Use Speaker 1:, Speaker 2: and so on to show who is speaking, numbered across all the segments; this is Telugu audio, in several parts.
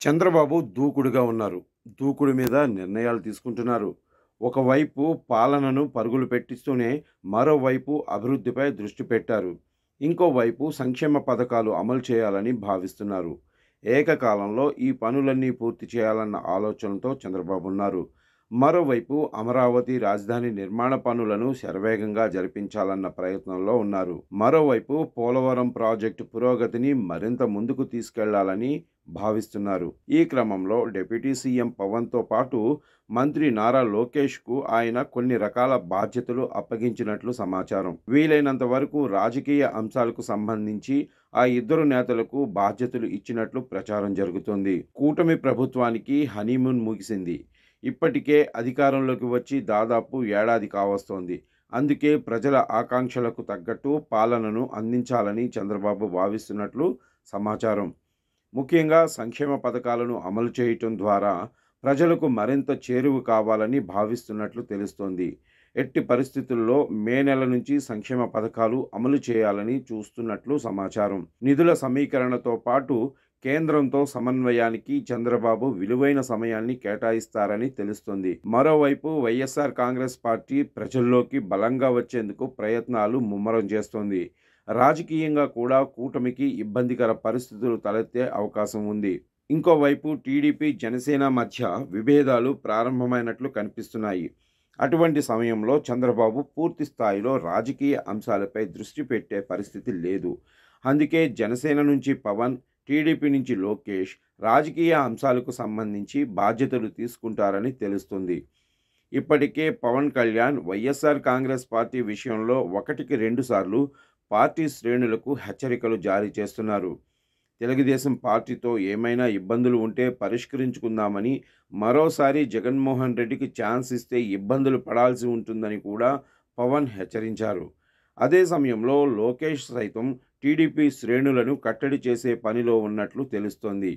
Speaker 1: చంద్రబాబు దూకుడుగా ఉన్నారు. దూకుడు మీద నిర్ణయాలు తీసుకుంటున్నారు. ఒకవైపు పాలనను పరుగులు పెట్టిస్తూనే మరోవైపు అభివృద్ధిపై దృష్టి పెట్టారు. ఇంకోవైపు సంక్షేమ పథకాలు అమలు చేయాలని భావిస్తున్నారు. ఏకకాలంలో ఈ పనులన్నీ పూర్తి చేయాలన్న ఆలోచనతో చంద్రబాబు ఉన్నారు. మరోవైపు అమరావతి రాజధాని నిర్మాణ పనులను శరవేగంగా జరిపించాలన్న ప్రయత్నంలో ఉన్నారు. మరోవైపు పోలవరం ప్రాజెక్టు పురోగతిని మరింత ముందుకు తీసుకెళ్లాలని భావిస్తున్నారు. ఈ క్రమంలో డిప్యూటీ సీఎం పవన్తో పాటు మంత్రి నారా లోకేష్కు ఆయన కొన్ని రకాల బాధ్యతలు అప్పగించినట్లు సమాచారం. వీలైనంత వరకు రాజకీయ అంశాలకు సంబంధించి ఆ ఇద్దరు నేతలకు బాధ్యతలు ఇచ్చినట్లు ప్రచారం జరుగుతోంది. కూటమి ప్రభుత్వానికి హనీమూన్ ముగిసింది. ఇప్పటికే అధికారంలోకి వచ్చి దాదాపు ఏడాది కావస్తోంది. అందుకే ప్రజల ఆకాంక్షలకు తగ్గట్టు పాలనను అందించాలని చంద్రబాబు భావిస్తున్నట్లు సమాచారం. ముఖ్యంగా సంక్షేమ పథకాలను అమలు చేయటం ద్వారా ప్రజలకు మరింత చేరువ కావాలని భావిస్తున్నట్లు తెలుస్తోంది. ఎట్టి పరిస్థితుల్లో మే నెల నుంచి సంక్షేమ పథకాలు అమలు చేయాలని చూస్తున్నట్లు సమాచారం. నిధుల సమీకరణతో పాటు కేంద్రంతో సమన్వయానికి చంద్రబాబు విలువైన సమయాన్ని కేటాయిస్తారని తెలుస్తుంది. మరోవైపు వైఎస్ఆర్ కాంగ్రెస్ పార్టీ ప్రజల్లోకి బలంగా వచ్చేందుకు ప్రయత్నాలు ముమ్మరం చేస్తోంది. రాజకీయంగా కూడా కూటమికి ఇబ్బందికర పరిస్థితులు తలెత్తే అవకాశం ఉంది. ఇంకోవైపు టీడీపీ జనసేన మధ్య విభేదాలు ప్రారంభమైనట్లు కనిపిస్తున్నాయి. అటువంటి సమయంలో చంద్రబాబు పూర్తి స్థాయిలో రాజకీయ అంశాలపై దృష్టి పెట్టే పరిస్థితి లేదు. అందుకే జనసేన నుంచి పవన్, టీడీపీ నుంచి లోకేష్ రాజకీయ అంశాలకు సంబంధించి బాధ్యతలు తీసుకుంటారని తెలుస్తుంది. ఇప్పటికే పవన్ కళ్యాణ్ వైఎస్ఆర్ కాంగ్రెస్ పార్టీ విషయంలో ఒకటికి రెండుసార్లు పార్టీ శ్రేణులకు హెచ్చరికలు జారీ చేస్తున్నారు. తెలుగుదేశం పార్టీతో ఏమైనా ఇబ్బందులు ఉంటే పరిష్కరించుకుందామని, మరోసారి జగన్మోహన్ రెడ్డికి ఛాన్స్ ఇస్తే ఇబ్బందులు పడాల్సి ఉంటుందని కూడా పవన్ హెచ్చరించారు. అదే సమయంలో లోకేష్ సైతం టీడీపీ శ్రేణులను కట్టడి చేసే పనిలో ఉన్నట్లు తెలుస్తోంది.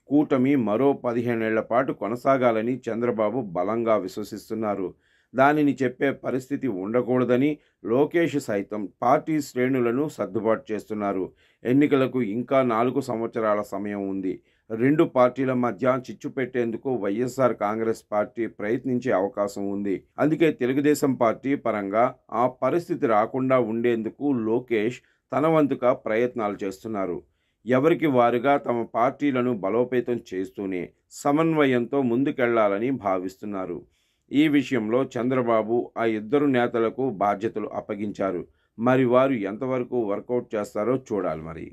Speaker 1: కూటమి మరో 15 ఏళ్ల పాటు కొనసాగాలని చంద్రబాబు బలంగా విశ్వసిస్తున్నారు. దానిని చెప్పే పరిస్థితి ఉండకూడదని లోకేష్ సైతం పార్టీ శ్రేణులను సర్దుబాటు చేస్తున్నారు. ఎన్నికలకు ఇంకా 4 సంవత్సరాల సమయం ఉంది. రెండు పార్టీల మధ్య చిచ్చు పెట్టేందుకు వైఎస్ఆర్ కాంగ్రెస్ పార్టీ ప్రయత్నించే అవకాశం ఉంది. అందుకే తెలుగుదేశం పార్టీ పరంగా ఆ పరిస్థితి రాకుండా ఉండేందుకు లోకేష్ తన వంతుగా ప్రయత్నాలు చేస్తున్నారు. ఎవరికి వారుగా తమ పార్టీలను బలోపేతం చేస్తూనే సమన్వయంతో ముందుకెళ్లాలని భావిస్తున్నారు. ఈ విషయంలో చంద్రబాబు ఆ ఇద్దరు నేతలకు బాధ్యతలు అప్పగించారు. మరి వారు ఎంతవరకు వర్కౌట్ చేస్తారో చూడాలి మరి.